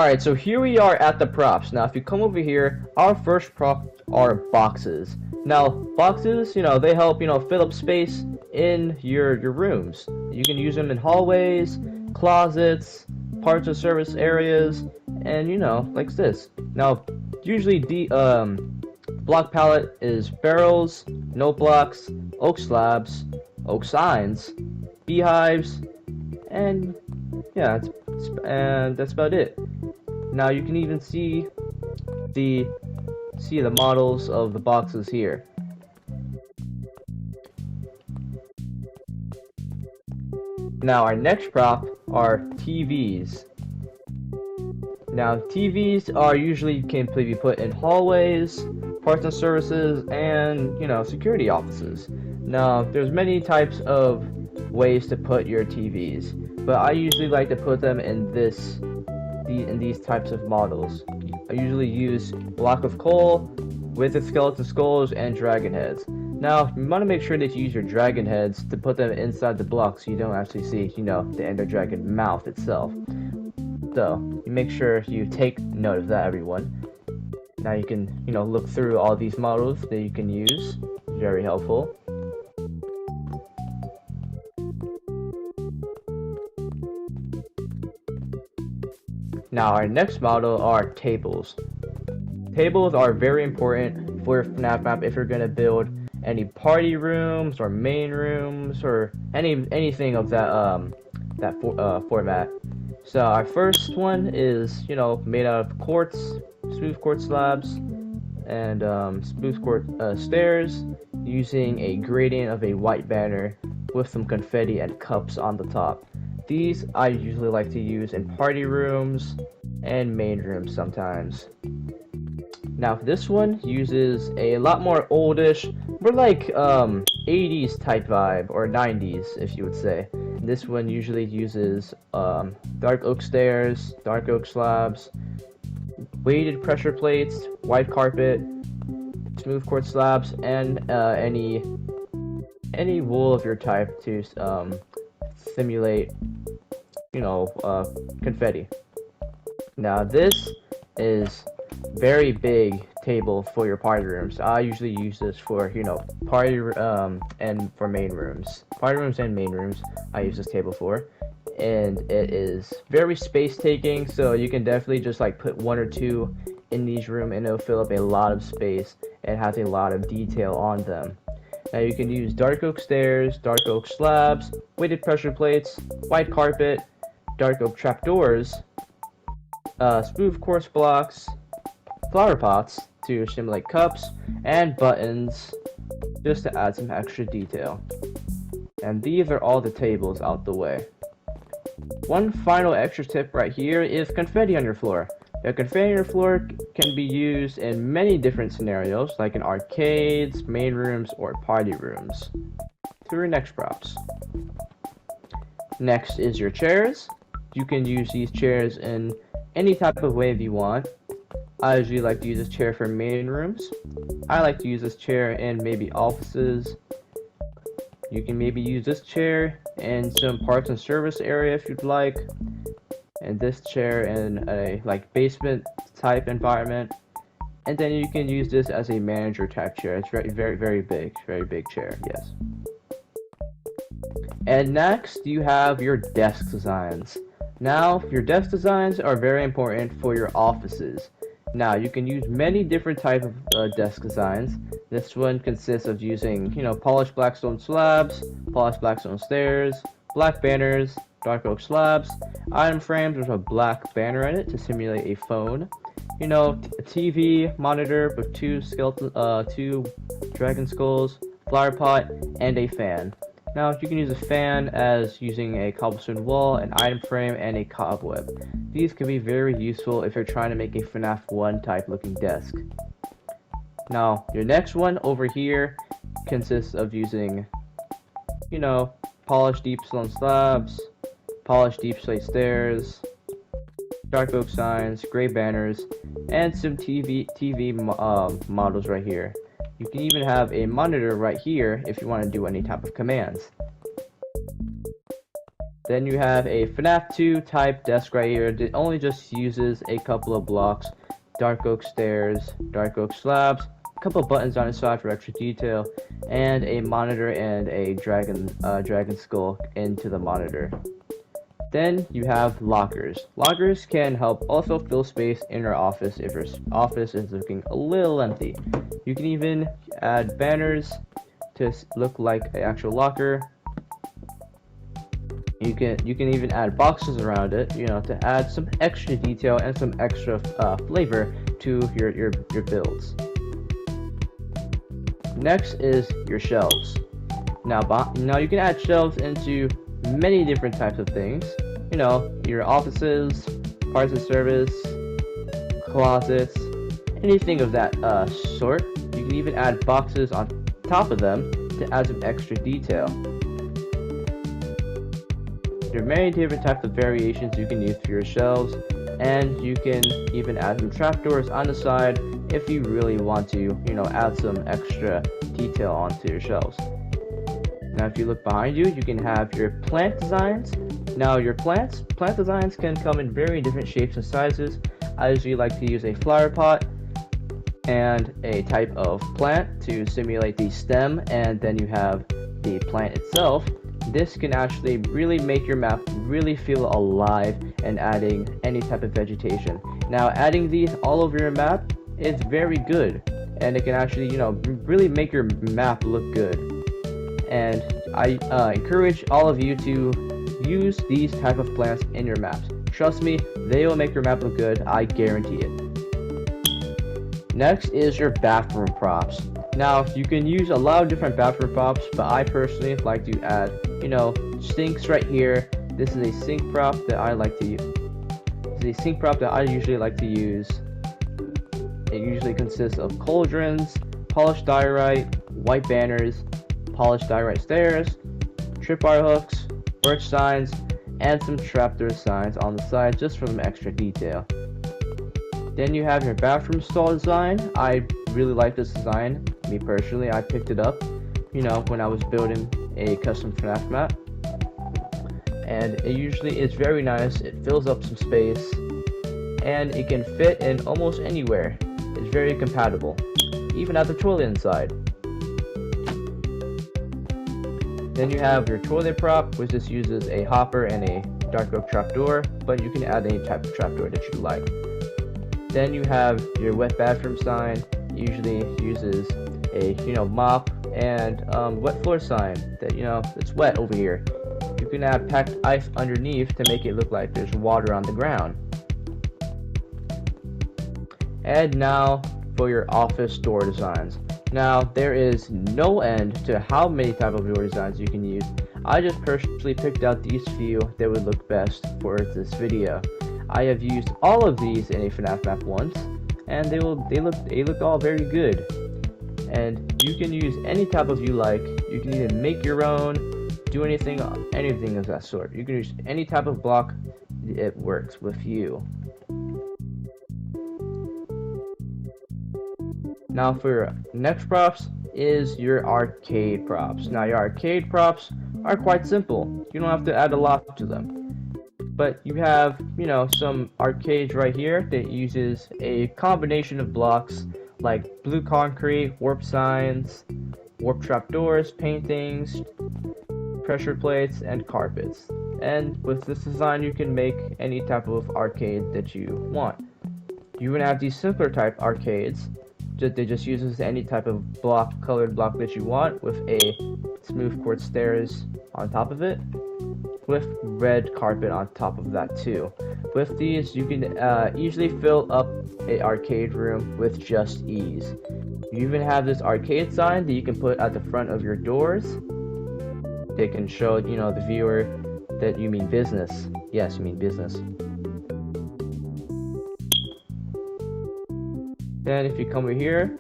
Alright, so here we are at the props. Now, if you come over here, our first prop are boxes. Now, boxes, they help, fill up space in your rooms. You can use them in hallways, closets, parts of service areas, and, like this. Now, usually the block palette is barrels, note blocks, oak slabs, oak signs, beehives, and yeah, and that's about it. Now you can even see the models of the boxes here. Now our next prop are TVs. Now TVs are usually can be put in hallways, parts and services, and security offices. Now there's many types of ways to put your TVs, but I usually like to put them in these types of models. I usually use block of coal with the skeleton skulls and dragon heads. Now, you want to make sure that you use your dragon heads to put them inside the block so you don't actually see, the ender dragon mouth itself. So, you make sure you take note of that, everyone. Now you can, look through all these models that you can use. Very helpful. Now our next model are tables. Tables are very important for your FNAF map if you're going to build any party rooms or main rooms or anything of that format. So our first one is made out of quartz, smooth quartz slabs, and smooth quartz stairs using a gradient of a white banner with some confetti and cups on the top. These I usually like to use in party rooms and main rooms sometimes. Now this one uses a lot more oldish, more like 80s type vibe, or 90s if you would say. This one usually uses dark oak stairs, dark oak slabs, weighted pressure plates, white carpet, smooth quartz slabs, and any wool of your type to simulate confetti. Now this is very big table for your party rooms. I usually use this for party and for main rooms. Party rooms and main rooms I use this table for, and it is very space taking, so you can definitely just like put one or two in each room and it'll fill up a lot of space and has a lot of detail on them. Now you can use dark oak stairs, dark oak slabs, weighted pressure plates, white carpet, dark oak trapdoors, smooth quartz blocks, flower pots to simulate cups, and buttons just to add some extra detail. And these are all the tables out the way. One final extra tip right here is confetti on your floor. The confetti on your floor can be used in many different scenarios, like in arcades, main rooms, or party rooms. To your next props. Next is your chairs. You can use these chairs in any type of way you want. I usually like to use this chair for main rooms. I like to use this chair in maybe offices. You can maybe use this chair in some parts and service area if you'd like. And this chair in a basement type environment. And then you can use this as a manager type chair. It's very big chair, yes. And next you have your desk designs. Now your desk designs are very important for your offices. Now you can use many different types of desk designs. This one consists of using polished blackstone slabs, polished blackstone stairs, black banners, dark oak slabs, item frames with a black banner in it to simulate a phone, a TV monitor with two dragon skulls, flower pot, and a fan. Now you can use a fan as using a cobblestone wall, an item frame, and a cobweb. These can be very useful if you're trying to make a FNAF 1 type looking desk. Now your next one over here consists of using polished deep stone slabs, polished deep slate stairs, dark oak signs, gray banners, and some TV models right here. You can even have a monitor right here if you want to do any type of commands. Then you have a FNAF 2 type desk right here. It only just uses a couple of blocks, dark oak stairs, dark oak slabs, a couple of buttons on the side for extra detail, and a monitor and a dragon skull into the monitor. Then you have lockers. Lockers can help also fill space in your office if your office is looking a little empty. You can even add banners to look like an actual locker. You can even add boxes around it, to add some extra detail and some extra flavor to your builds. Next is your shelves. Now you can add shelves into many different types of things. Your offices, parts of service, closets, anything of that sort. You can even add boxes on top of them to add some extra detail. There are many different types of variations you can use for your shelves, and you can even add some trapdoors on the side if you really want to, add some extra detail onto your shelves. Now if you look behind you, you can have your plant designs. Now your plant designs can come in very different shapes and sizes. I usually like to use a flower pot and a type of plant to simulate the stem, and then you have the plant itself. This can actually really make your map really feel alive and adding any type of vegetation. Now adding these all over your map is very good, and it can actually really make your map look good. And I encourage all of you to use these type of plants in your maps. Trust me, they will make your map look good, I guarantee it. Next is your bathroom props. Now you can use a lot of different bathroom props, but I personally like to add, sinks right here. This is a sink prop that I like to use. This is a sink prop that I usually like to use. It usually consists of cauldrons, polished diorite, white banners, polished diorite stairs, tripwire hooks, birch signs, and some trapdoor signs on the side just for some extra detail. Then you have your bathroom stall design. I really like this design. Me personally, I picked it up, when I was building a custom FNAF map. And it usually is very nice. It fills up some space, and it can fit in almost anywhere. It's very compatible, even at the toilet inside. Then you have your toilet prop, which just uses a hopper and a dark oak trapdoor, but you can add any type of trapdoor that you like. Then you have your wet bathroom sign. Usually uses a mop and wet floor sign that it's wet over here. You can add packed ice underneath to make it look like there's water on the ground. And now for your office door designs. Now there is no end to how many type of door designs you can use. I just personally picked out these few that would look best for this video. I have used all of these in a FNAF map once, and they look all very good. And you can use any type of you like. You can either make your own, do anything of that sort. You can use any type of block. It works with you. Now for your next props is your arcade props. Now your arcade props are quite simple. You don't have to add a lot to them. But you have, some arcades right here that uses a combination of blocks like blue concrete, warp signs, warp trapdoors, paintings, pressure plates, and carpets. And with this design, you can make any type of arcade that you want. You can have these simpler type arcades. They just uses any type of colored block that you want with a smooth quartz stairs on top of it, with red carpet on top of that too. With these, you can easily fill up an arcade room with just ease. You even have this arcade sign that you can put at the front of your doors. They can show, the viewer that you mean business. Yes, you mean business. Then if you come over here,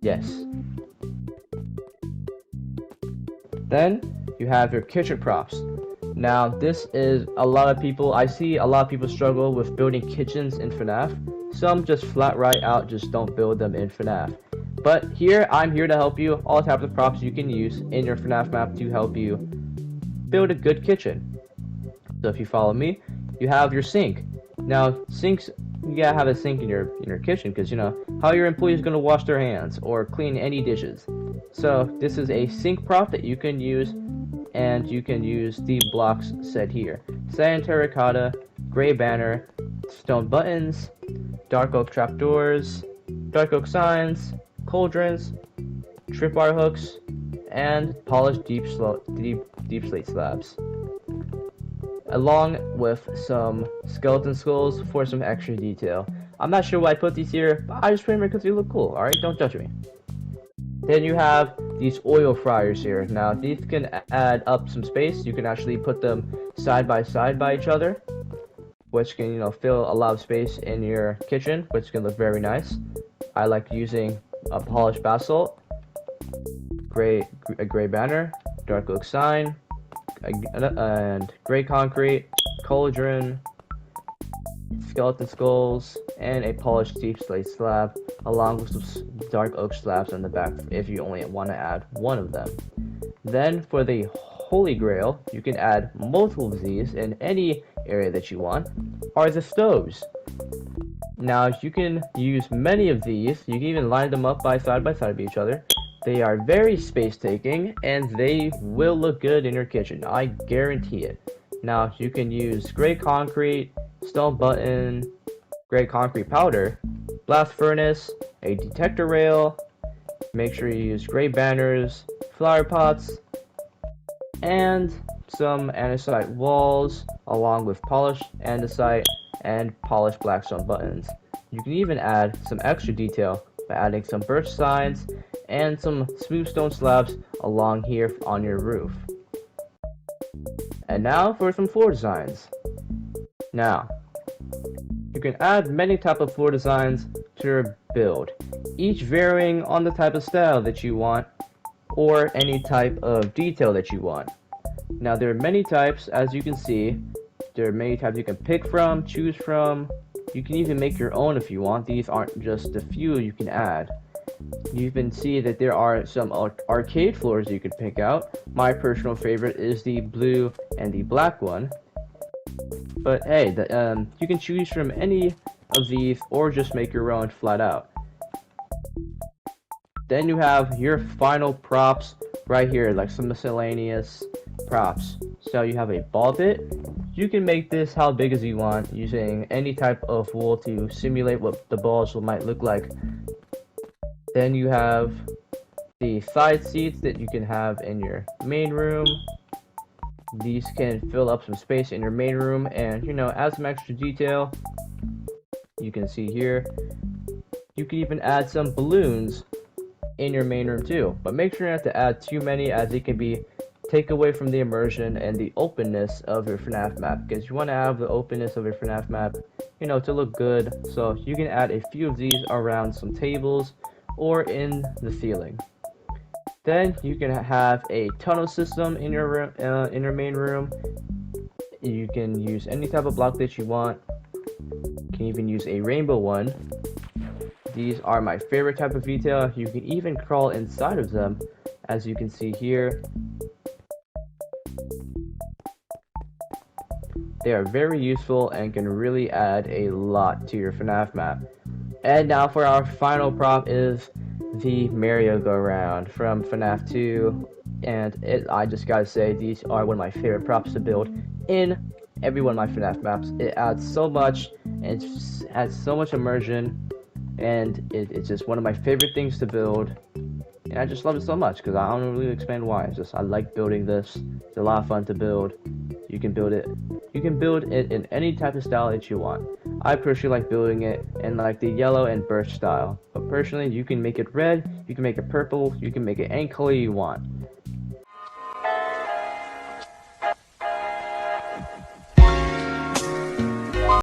yes. Then you have your kitchen props. Now this is I see a lot of people struggle with building kitchens in FNAF. Some just flat right out just don't build them in FNAF. But here, I'm here to help you all types of props you can use in your FNAF map to help you build a good kitchen. So if you follow me, you have your sink. Now, sinks, you gotta have a sink in your kitchen because you know how your employees gonna wash their hands or clean any dishes. So this is a sink prop that you can use, and you can use the blocks set here: sand terracotta, gray banner, stone buttons, dark oak trapdoors, dark oak signs, cauldrons, tripwire hooks, and polished deep slate slabs, along with some skeleton skulls for some extra detail. I'm not sure why I put these here, but I just put them here because they look cool. Alright, don't judge me. Then you have these oil fryers here. Now these can add up some space. You can actually put them side by each other, which can, you know, fill a lot of space in your kitchen, which can look very nice. I like using a polished basalt, a gray banner, dark oak sign, and gray concrete, cauldron, skeleton skulls, and a polished deep slate slab, along with some dark oak slabs on the back if you only want to add one of them. Then for the holy grail, you can add multiple of these in any area that you want, are the stoves. Now you can use many of these. You can even line them up side by side of each other. They are very space taking and they will look good in your kitchen, I guarantee it. Now you can use gray concrete, stone button, gray concrete powder, blast furnace, a detector rail. Make sure you use gray banners, flower pots, and some andesite walls, along with polished andesite and polished blackstone buttons. You can even add some extra detail by adding some birch signs and some smooth stone slabs along here on your roof. And now for some floor designs. Now, you can add many type of floor designs to your build, each varying on the type of style that you want or any type of detail that you want. Now there are many types, as you can see. There are many types you can pick from, choose from. You can even make your own if you want. These aren't just a few you can add. You can see that there are some arcade floors you could pick out. My personal favorite is the blue and the black one. But hey, you can choose from any of these or just make your own flat out. Then you have your final props right here, like some miscellaneous props. So you have a ball bit. You can make this how big as you want using any type of wool to simulate what the balls might look like. Then you have the side seats that you can have in your main room. These can fill up some space in your main room and, you know, add some extra detail. You can see here. You can even add some balloons in your main room too, but make sure not to add too many, as it can take away from the immersion and the openness of your FNAF map, because you want to have the openness of your FNAF map, you know, to look good. So you can add a few of these around some tables or in the ceiling. Then you can have a tunnel system in your main room. You can use any type of block that you want. You can even use a rainbow one. These are my favorite type of detail. You can even crawl inside of them, as you can see here. They are very useful and can really add a lot to your FNAF map. And now for our final prop is the merry-go-round from FNAF 2. And I just gotta say, these are one of my favorite props to build in every one of my FNAF maps. It adds so much, and it adds so much immersion. And it's just one of my favorite things to build, and I just love it so much because I don't really explain why. It's just I like building this. It's a lot of fun to build. You can build it in any type of style that you want. I personally like building it in like the yellow and birch style, but personally you can make it red, you can make it purple, you can make it any color you want.